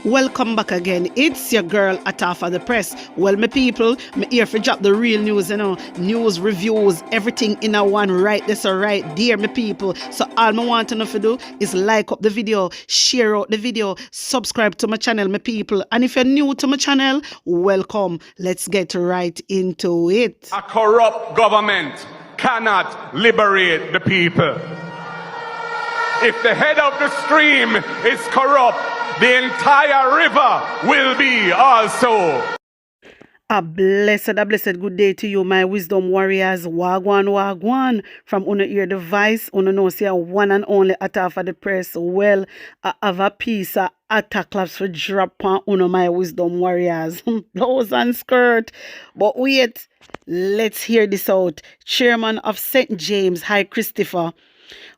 Welcome back again. It's your girl Atafa the Press. Well, my people, me here for drop the real news, news, reviews, everything in a one right this or right there, my people. So all I want to know to do is like up the video, share out the video, subscribe to my channel, my people. And if you're new to my channel, welcome. Let's get right into it. A corrupt government cannot liberate the people. If the head of the stream is corrupt, the entire river will be also. A blessed good day to you, my wisdom warriors. Wagwan. From Uno Ear Device, Uno no see a one and only Atafa the Press. Well, I have a piece of attack claps for drop on Uno my wisdom warriors. Blouse and skirt. But wait, let's hear this out. Chairman of St. James, High Christopher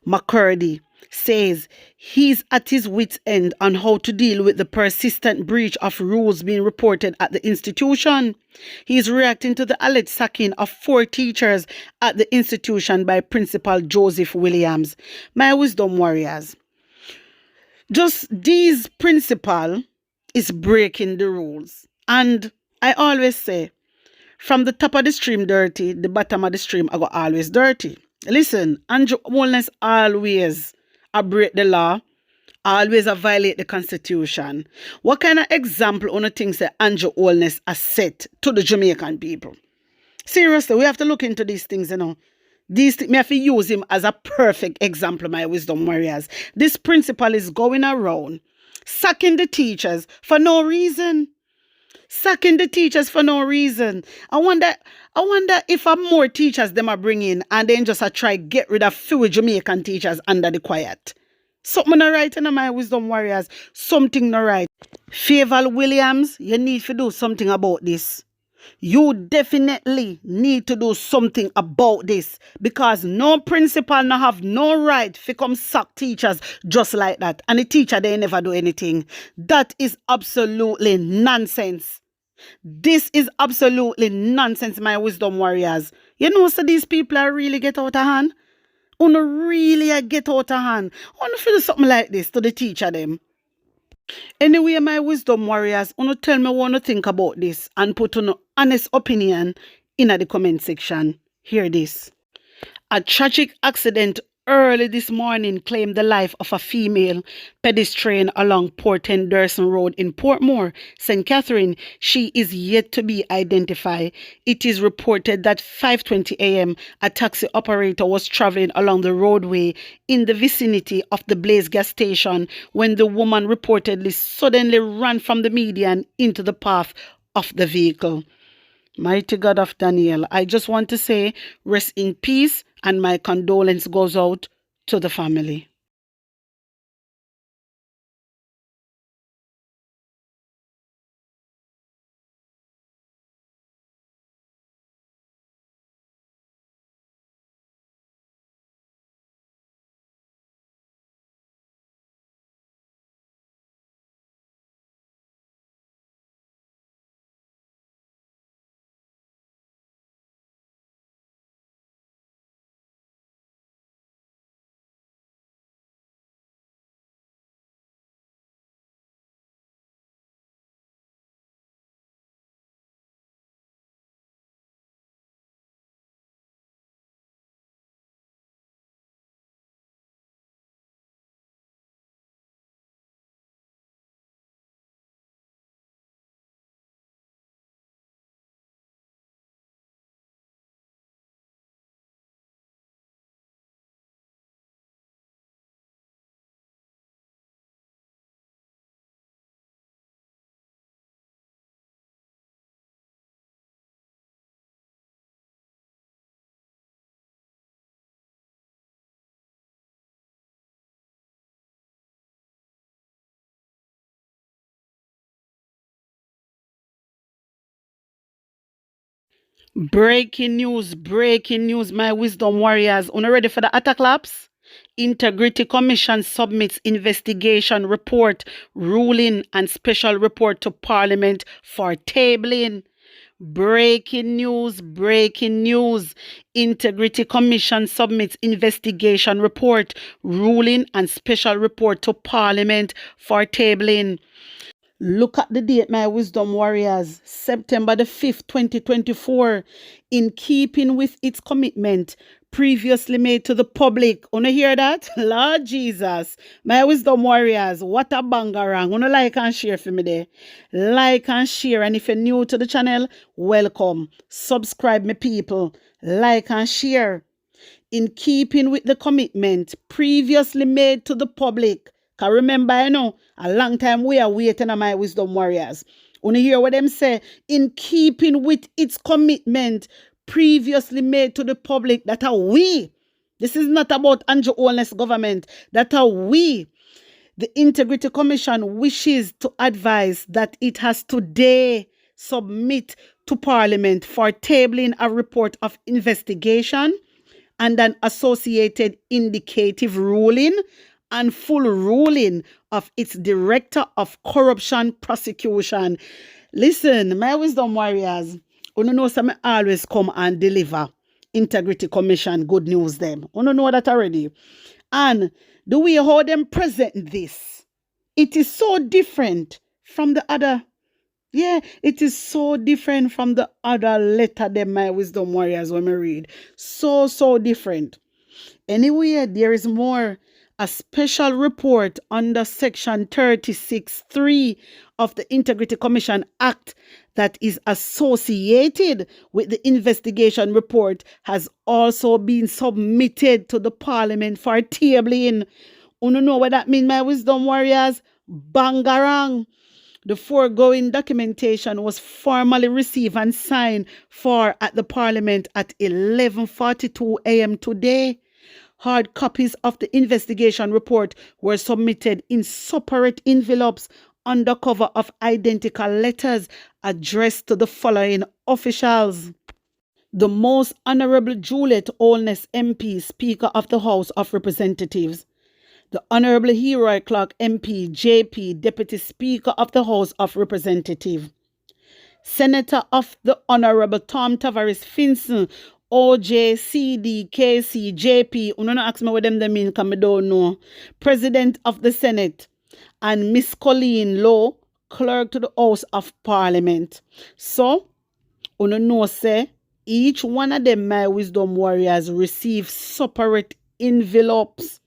McCurdy, says he's at his wit's end on how to deal with the persistent breach of rules being reported at the institution. He's reacting to the alleged sacking of 4 teachers at the institution by Principal Joseph Williams. My wisdom warriors, just these principal is breaking the rules. And I always say, from the top of the stream dirty, the bottom of the stream I go always dirty. Listen, Andrew Holness always I break the law, always I violate the Constitution. What kind of example on the things that Andrew Holness has set to the Jamaican people? Seriously, we have to look into these things, These things, me have to use him as a perfect example, my wisdom warriors. This principal is going around sacking the teachers for no reason. Sacking the teachers for no reason. I wonder if more teachers them are bringing and then just try get rid of few Jamaican teachers under the quiet. Something not right in my wisdom warriors. Something not right. Favour Williams, you need to do something about this. You definitely need to do something about this because no principal no have no right to come sack teachers just like that. And the teacher, they never do anything. That is absolutely nonsense. This is absolutely nonsense, my wisdom warriors. So these people are really get out of hand. Really get out of hand. Feel something like this to the teacher them. Anyway, my wisdom warriors, tell me what you think about this and put an honest opinion in the comment section. Hear this. A tragic accident early this morning claimed the life of a female pedestrian along Port Henderson Road in Portmore, St. Catherine. She is yet to be identified. It is reported that 5:20 a.m. a taxi operator was traveling along the roadway in the vicinity of the Blaze gas station when the woman reportedly suddenly ran from the median into the path of the vehicle. Mighty God of Daniel, I just want to say rest in peace and my condolence goes out to the family. Breaking news, my wisdom warriors. Ready for the attack laps? Integrity Commission submits investigation report, ruling and special report to Parliament for tabling. Breaking news. Integrity Commission submits investigation report, ruling and special report to Parliament for tabling. Look at the date, my wisdom warriors. September the 5th, 2024. In keeping with its commitment previously made to the public. Wanna hear that? Lord Jesus. My wisdom warriors, what a bangarang. Wanna like and share for me there. Like and share. And if you're new to the channel, welcome. Subscribe, me people. Like and share. In keeping with the commitment previously made to the public. Because remember, a long time we are waiting on my wisdom warriors. When you hear what them say, in keeping with its commitment previously made to the public, that are we. This is not about Andrew Holness government. That are we. The Integrity Commission wishes to advise that it has today submit to Parliament for tabling a report of investigation and an associated indicative ruling and full ruling of its Director of Corruption Prosecution. Listen, my wisdom warriors, you know some always come and deliver Integrity Commission good news them. You know that already. And the way how them present this, it is so different from the other. Yeah, it is so different from the other letter them my wisdom warriors when we read. So different. Anyway, there is more. A special report under Section 36(3) of the Integrity Commission Act that is associated with the investigation report has also been submitted to the Parliament for tabling. You know what that means, my wisdom warriors? Bangarang. The foregoing documentation was formally received and signed for at the Parliament at 11:42 a.m. today. Hard copies of the investigation report were submitted in separate envelopes under cover of identical letters addressed to the following officials. The Most Honorable Juliet Holness MP, Speaker of the House of Representatives. The Honorable Heroy Clark MP, JP, Deputy Speaker of the House of Representatives. Senator of the Honorable Tom Tavares Finson, OJ, CD, KC, JP. You don't ask me what them mean because I don't know. President of the Senate. And Miss Colleen Lowe, Clerk to the House of Parliament. So, you know say, each one of them, my wisdom warriors, receive separate envelopes.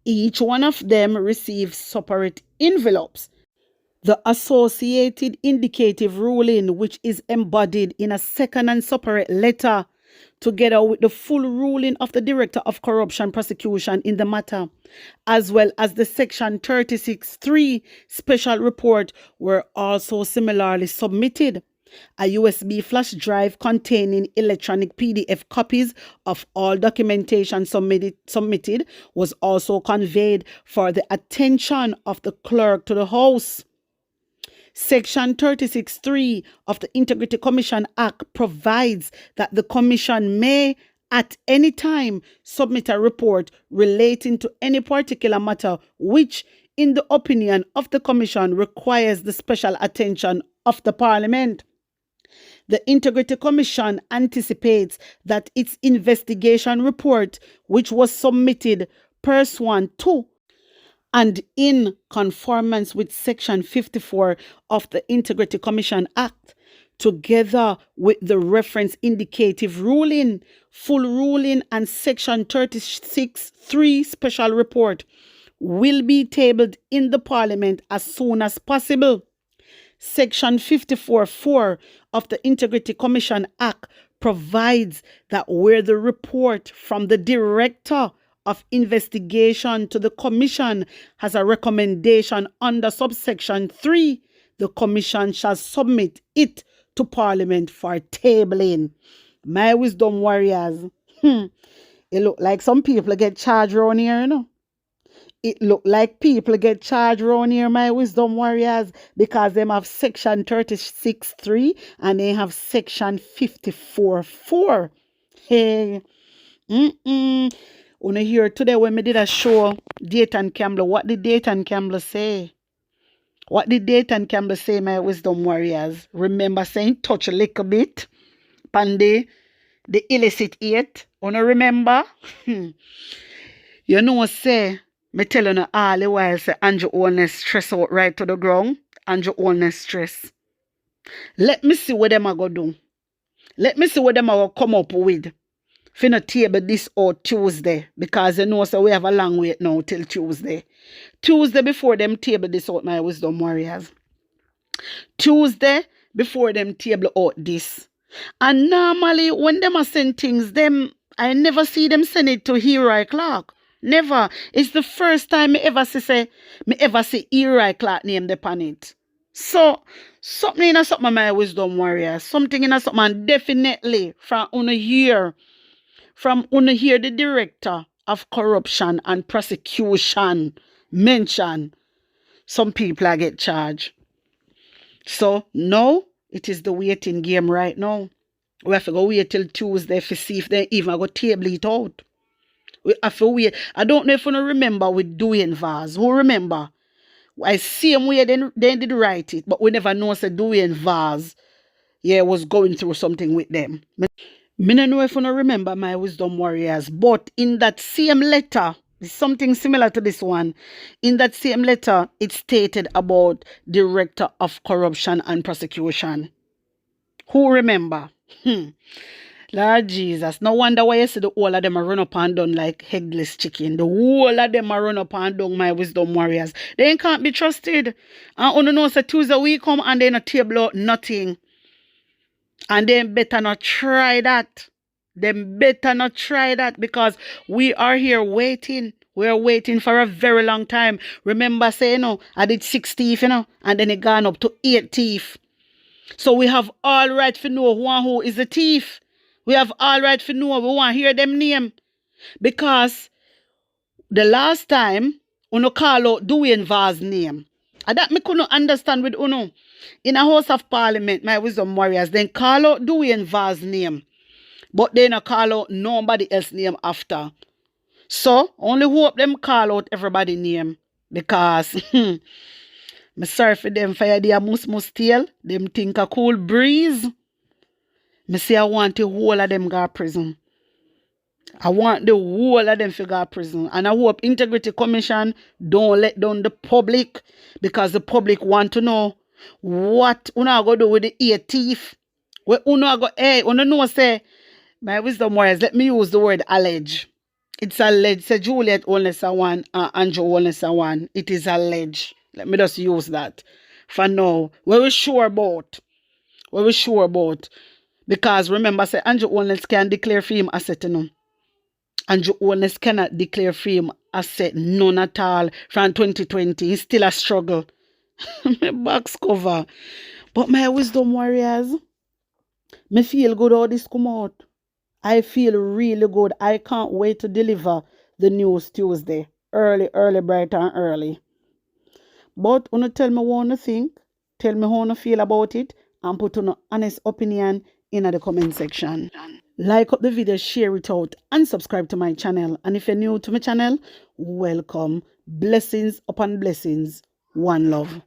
Each one of them receives separate envelopes. The associated indicative ruling, which is embodied in a second and separate letter, together with the full ruling of the Director of Corruption Prosecution in the matter, as well as the Section 36(3) special report, were also similarly submitted. A USB flash drive containing electronic PDF copies of all documentation submitted was also conveyed for the attention of the clerk to the House. Section 36(3) of the Integrity Commission Act provides that the Commission may at any time submit a report relating to any particular matter which, in the opinion of the Commission, requires the special attention of the Parliament. The Integrity Commission anticipates that its investigation report, which was submitted pursuant to and in conformance with Section 54 of the Integrity Commission Act, together with the reference indicative ruling, full ruling, and Section 36(3) special report, will be tabled in the Parliament as soon as possible. Section 54(4) of the Integrity Commission Act provides that where the report from the Director of Investigation to the Commission has a recommendation under subsection 3, the Commission shall submit it to Parliament for tabling. My wisdom warriors, it look like some people get charged around here, you know. It look like people get charged around here, my wisdom warriors, because them have Section 36(3) and they have Section 54(4. Hey, When you hear today when we did a show, Dayton Campbell, what did Dayton Campbell say? What did Dayton Campbell say, my wisdom warriors? Remember saying touch a little bit? Pande, the illicit eat. Wanna remember? You know, say, me tell you all the while, say Andrew Holness stress out right to the ground. and your own stress. Let me see what them are going to do. Let me see what them are going to come up with. Finna table this out Tuesday, because you know so we have a long wait now till Tuesday. Tuesday before them table this out, my wisdom warriors. Tuesday before them table out this. And normally when them are send things, I never see them send it to Hero Clark. Never. It's the first time me ever see Hero Clark name upon it. So something in a something my wisdom warriors. Something in a something, and definitely from here the director of corruption and prosecution mention some people are get charged. So no, it is the waiting game right now. We have to go wait till Tuesday to see if they even go table it out. We have to wait. I don't know if you remember with Dwayne Vaz. Who remember? I see him where they did write it, but we never know say Dwayne Vaz was going through something with them. Me no know if you remember my wisdom warriors, but in that same letter, something similar to this one, in that same letter, it stated about Director of Corruption and Prosecution. Who remember? Lord Jesus, no wonder why you see the whole of them are run up and down like headless chicken. The whole of them are run up and down, my wisdom warriors. They can't be trusted. And you know, so Tuesday we come and they not table out nothing. And they better not try that. Them better not try that, because we are here waiting. We're waiting for a very long time. Remember, say, I did 6 teeth, and then it gone up to 8 teeth. So we have all right to know who is a thief. We have all right to know. We want to hear them name. Because the last time, uno call out Dwayne Vaz's name. And that me couldn't understand with uno. In a House of Parliament, my wisdom warriors, then call out Dwayne Vaz's name. But they not call out nobody else's name after. So, only hope them call out everybody's name. Because, me sorry for them for their mus tail. Them think a cool breeze. Me say I want the whole of them go to prison. I want the whole of them to go to prison. And I hope Integrity Commission don't let down the public. Because the public want to know what una go do with the 8 teeth. What una go, una know say, my wisdom warriors, let me use the word allege. It's alleged. Say Juliet only say one, Andrew only say one. It is alleged. Let me just use that for now. What we sure about? What we sure about? Because remember, say Andrew only can declare for him asset, Andrew only cannot declare for him asset, none at all. From 2020, it's still a struggle. My box cover. But my wisdom warriors, me feel good all this come out. I feel really good. I can't wait to deliver the news Tuesday. Early, bright and early. But you tell me what you think. Tell me how you feel about it. And put an honest opinion in the comment section. Like up the video, share it out, and subscribe to my channel. And if you're new to my channel, welcome. Blessings upon blessings. One love.